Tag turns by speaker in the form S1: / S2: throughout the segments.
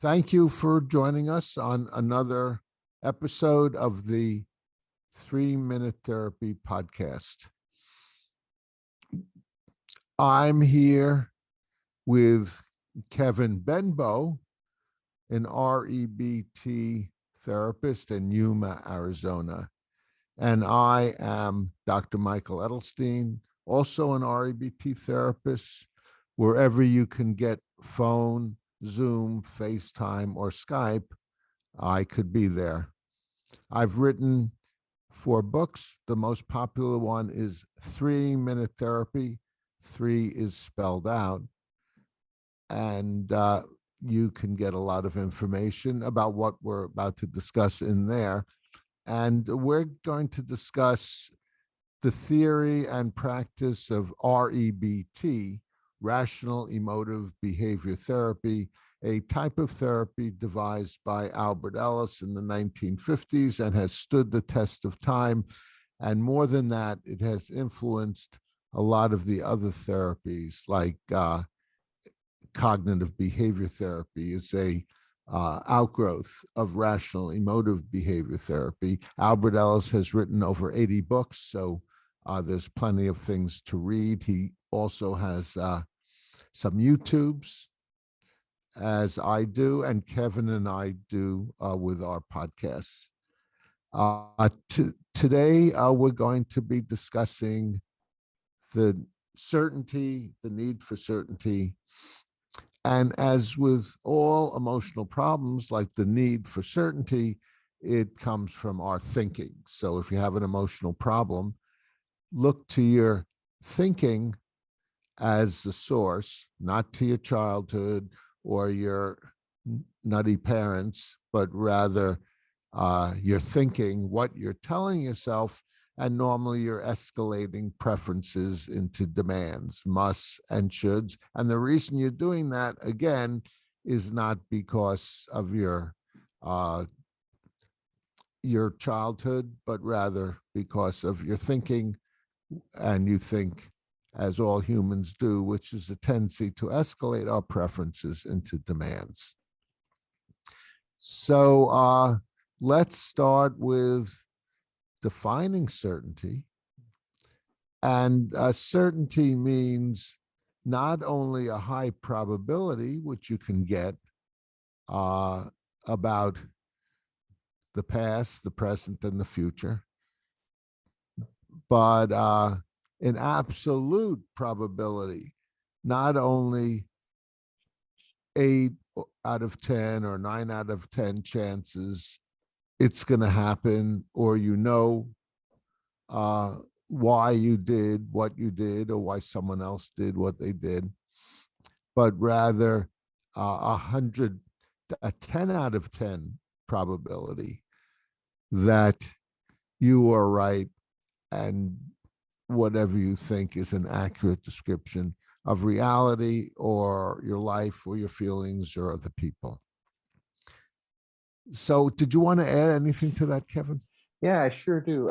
S1: Thank you for joining us on another episode of the 3 Minute Therapy Podcast. I'm here with Kevin Benbow, an REBT therapist in Yuma, Arizona. And I am Dr. Michael Edelstein, also an REBT therapist. Wherever you can get phone, Zoom, FaceTime, or Skype, I could be there. I've written 4 books. The most popular one is 3 Minute Therapy. 3 is spelled out. And you can get a lot of information about what we're about to discuss in there. And we're going to discuss the theory and practice of REBT, Rational Emotive Behavior Therapy, a type of therapy devised by Albert Ellis in the 1950s and has stood the test of time. And more than that, it has influenced a lot of the other therapies, like cognitive behavior therapy is a outgrowth of rational emotive behavior therapy. Albert Ellis has written over 80 books, so there's plenty of things to read. He also has some YouTubes, as I do, and Kevin and I do with our podcasts. Today, we're going to be discussing the need for certainty. And as with all emotional problems, like the need for certainty, it comes from our thinking. So if you have an emotional problem, look to your thinking as the source, not to your childhood or your nutty parents, but rather your thinking, what you're telling yourself. And normally you're escalating preferences into demands, musts and shoulds. And the reason you're doing that, again, is not because of your childhood, but rather because of your thinking. And you think, as all humans do, which is a tendency to escalate our preferences into demands. So let's start with defining certainty. And certainty means not only a high probability, which you can get about the past, the present, and the future, but an absolute probability, not only 8 out of 10 or 9 out of 10 chances it's going to happen, or why you did what you did, or why someone else did what they did, but rather a 10 out of 10 probability that you are right and whatever you think is an accurate description of reality or your life or your feelings or other people. So did you want to add anything to that, Kevin?
S2: Yeah, I sure do.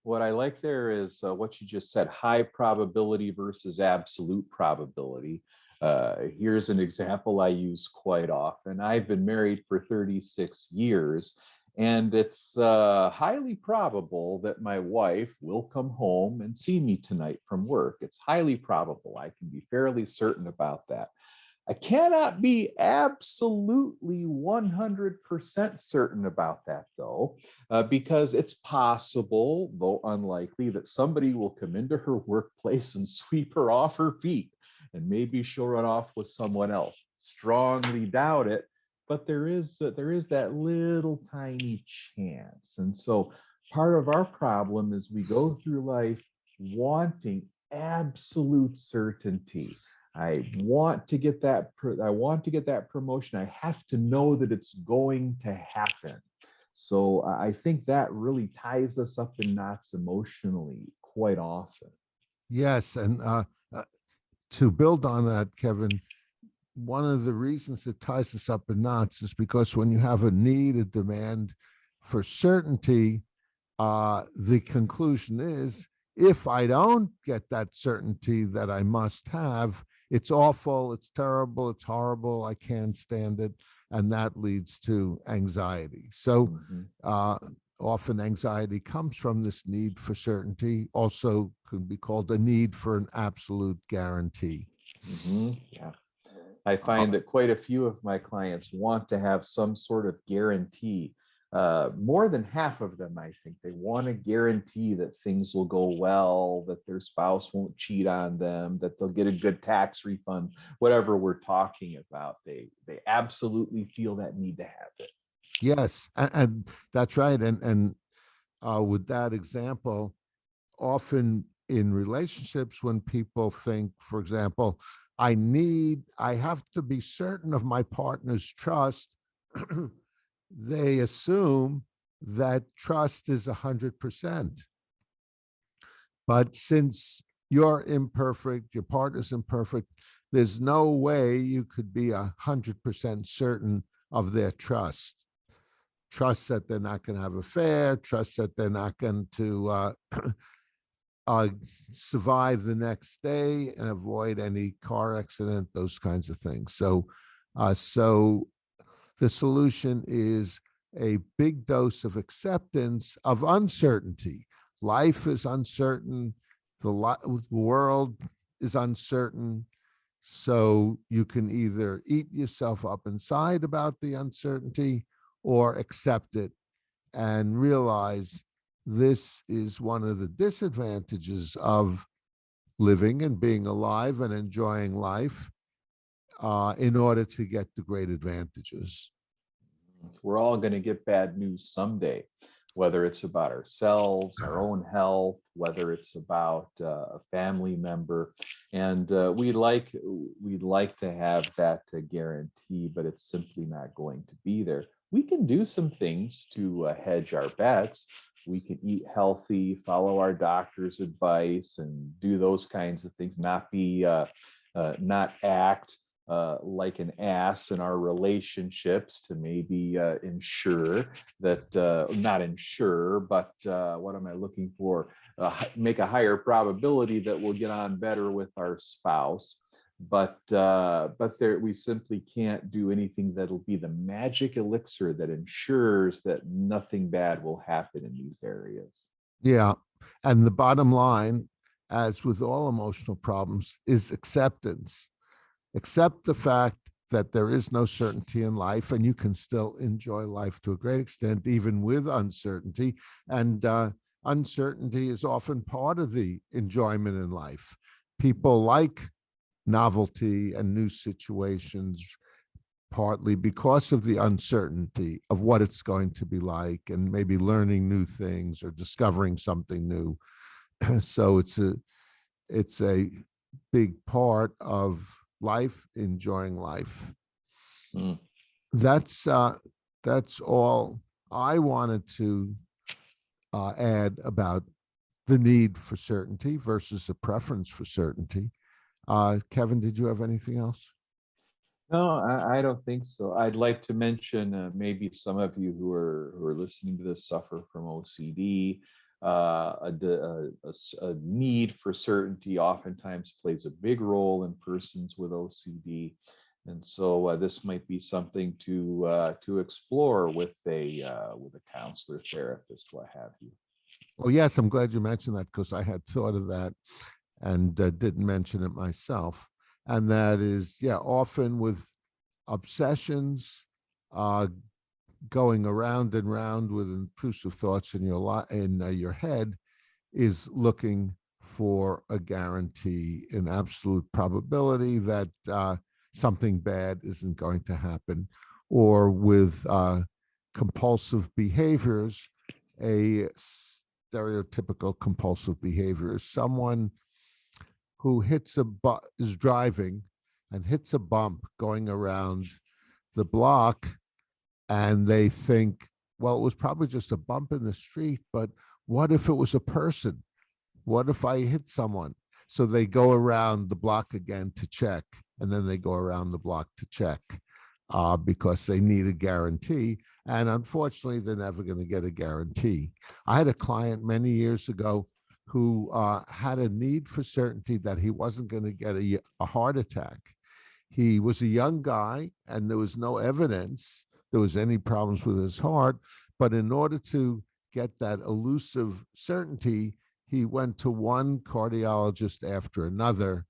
S2: What I like there is what you just said, high probability versus absolute probability. Here's an example I use quite often. I've been married for 36 years, and it's highly probable that my wife will come home and see me tonight from work. It's highly probable. I can be fairly certain about that. I cannot be absolutely 100% certain about that, though, because it's possible, though unlikely, that somebody will come into her workplace and sweep her off her feet, and maybe she'll run off with someone else. Strongly doubt it, but there is that little tiny chance. And so part of our problem is we go through life wanting absolute certainty. I want to get that promotion. I have to know that it's going to happen. So I think that really ties us up in knots emotionally quite often.
S1: Yes, and to build on that, Kevin, one of the reasons it ties us up in knots is because when you have a need, a demand for certainty, the conclusion is, if I don't get that certainty that I must have, it's awful, it's terrible, it's horrible, I can't stand it. And that leads to anxiety. So
S2: Mhm.
S1: uh, often anxiety comes from this need for certainty, also could be called a need for an absolute guarantee.
S2: Yeah. I
S1: Uh,
S2: find that quite a few of my clients want to have some sort of guarantee. More than half of them, I think, they want a guarantee that things will go well, that their spouse won't cheat on them, that they'll get a good tax refund, whatever we're talking about. They absolutely feel that need to have it.
S1: yes, and that's right. And with that example, often in relationships, when people think, for example, I have to be certain of my partner's trust, they assume that trust is 100%. But since you're imperfect, your partner's imperfect, there's no way you could be 100% certain of their trust. Trust that they're not going to have an affair, trust that they're not going to uh, survive the next day and avoid any car accident, those kinds of things. So the solution is a big dose of acceptance of uncertainty. Life is uncertain. The world is uncertain. So you can either eat yourself up inside about the uncertainty or accept it and realize this is one of the disadvantages of living and being alive and enjoying life in order to get the great advantages.
S2: We're all going to get bad news someday, whether it's about ourselves, our own health, whether it's about a family member, and we'd like to have that guarantee, but it's simply not going to be there. We can do some things to hedge our bets. We can eat healthy, follow our doctor's advice, and do those kinds of things. Not act like an ass in our relationships to maybe ensure that, not ensure, but what am I looking for? Make a higher probability that we'll get on better with our spouse. But there, we simply can't do anything that'll be the magic elixir that ensures that nothing bad will happen in these areas.
S1: Yeah. And the bottom line, as with all emotional problems, is acceptance. Accept the fact that there is no certainty in life and you can still enjoy life to a great extent, even with uncertainty. And uncertainty is often part of the enjoyment in life. People like novelty and new situations partly because of the uncertainty of what it's going to be like and maybe learning new things or discovering something new. So it's a big part of life, enjoying life.
S2: Mm.
S1: That's all I wanted to add about the need for certainty versus the preference for certainty. Kevin, did you have anything else?
S2: No, I don't think so. I'd like to mention maybe some of you who are listening to this suffer from OCD. A need for certainty oftentimes plays a big role in persons with OCD, and so this might be something to explore with a counselor, therapist, what have you.
S1: Oh, yes, I'm glad you mentioned that because I had thought of that and didn't mention it myself. And that is, yeah, often with obsessions, uh, going around and round with intrusive thoughts in your head is looking for a guarantee, an absolute probability that something bad isn't going to happen, or with compulsive behaviors, a stereotypical compulsive behavior is someone who is driving and hits a bump going around the block and they think, well, it was probably just a bump in the street, but what if it was a person? What if I hit someone? So they go around the block again to check, and then they go around the block to check because they need a guarantee. And unfortunately, they're never going to get a guarantee. I had a client many years ago who had a need for certainty that he wasn't going to get a heart attack. He was a young guy, and there was no evidence there was any problems with his heart. But in order to get that elusive certainty, he went to one cardiologist after another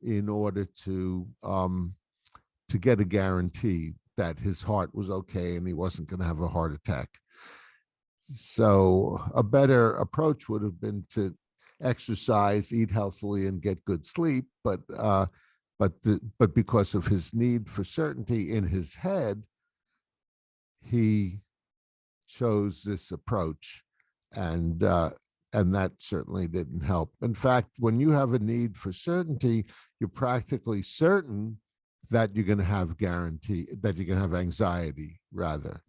S1: in order to get a guarantee that his heart was okay and he wasn't going to have a heart attack. So a better approach would have been to exercise, eat healthily, and get good sleep. But because of his need for certainty in his head, he chose this approach, and that certainly didn't help. In fact, when you have a need for certainty, you're practically certain that you're going to have anxiety rather.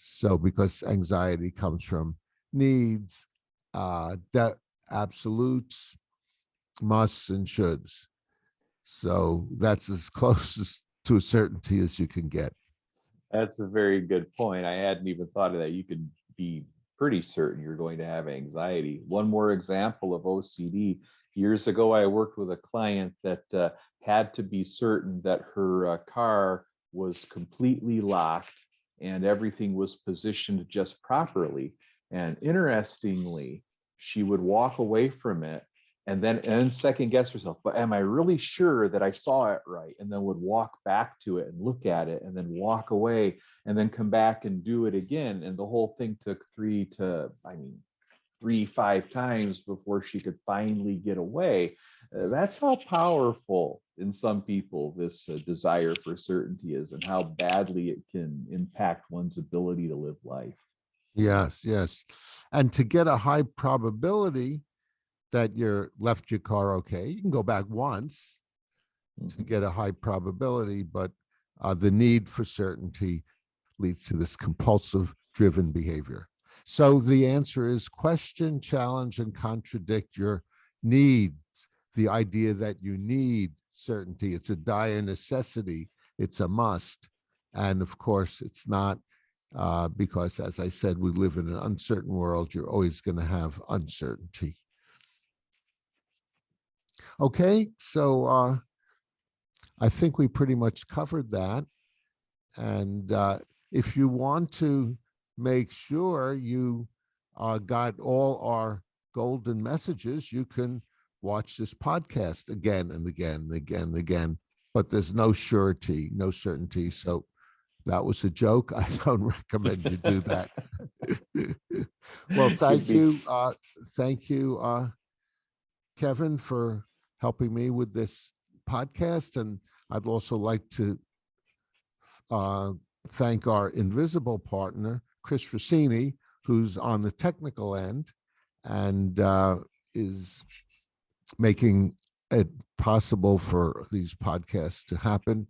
S1: So because anxiety comes from needs, that absolutes, musts, and shoulds. So that's as close to a certainty as you can get.
S2: That's a very good point. I hadn't even thought of that. You could be pretty certain you're going to have anxiety. One more example of OCD. Years ago, I worked with a client that had to be certain that her car was completely locked and everything was positioned just properly. And interestingly, she would walk away from it and second guess herself, but am I really sure that I saw it right? And then would walk back to it and look at it and then walk away and then come back and do it again. And the whole thing took 5 times before she could finally get away. That's how powerful in some people this desire for certainty is, and how badly it can impact one's ability to live life.
S1: Yes, yes. And to get a high probability that you left your car okay, you can go back once to get a high probability, but the need for certainty leads to this compulsive driven behavior. So the answer is question, challenge, and contradict your needs. The idea that you need certainty, it's a dire necessity, it's a must. And of course, it's not, because, as I said, we live in an uncertain world. You're always going to have uncertainty. Okay, so I think we pretty much covered that. And if you want to make sure you got all our golden messages, you can watch this podcast again and again and again and again. But there's no surety, no certainty. So that was a joke. I don't recommend you do that. Well, thank you. Thank you, Kevin, for helping me with this podcast. And I'd also like to thank our invisible partner, Chris Rossini, who's on the technical end and is making it possible for these podcasts to happen,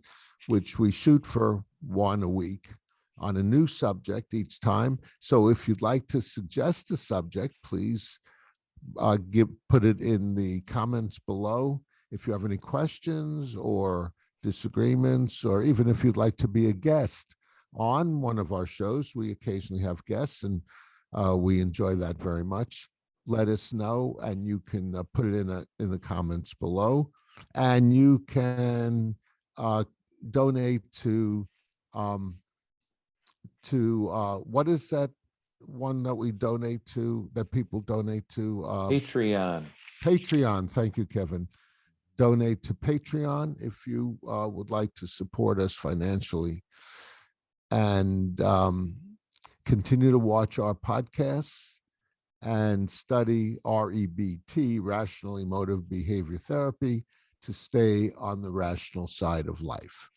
S1: which we shoot for one a week on a new subject each time. So if you'd like to suggest a subject, please put it in the comments below. If you have any questions or disagreements, or even if you'd like to be a guest on one of our shows, we occasionally have guests, and we enjoy that very much. Let us know, and you can put it in the comments below, and you can donate to what is that one that we donate to, that people donate to?
S2: Patreon.
S1: Patreon. Thank you, Kevin. Donate to Patreon if you would like to support us financially, and continue to watch our podcasts and study REBT, Rational Emotive Behavior Therapy, to stay on the rational side of life.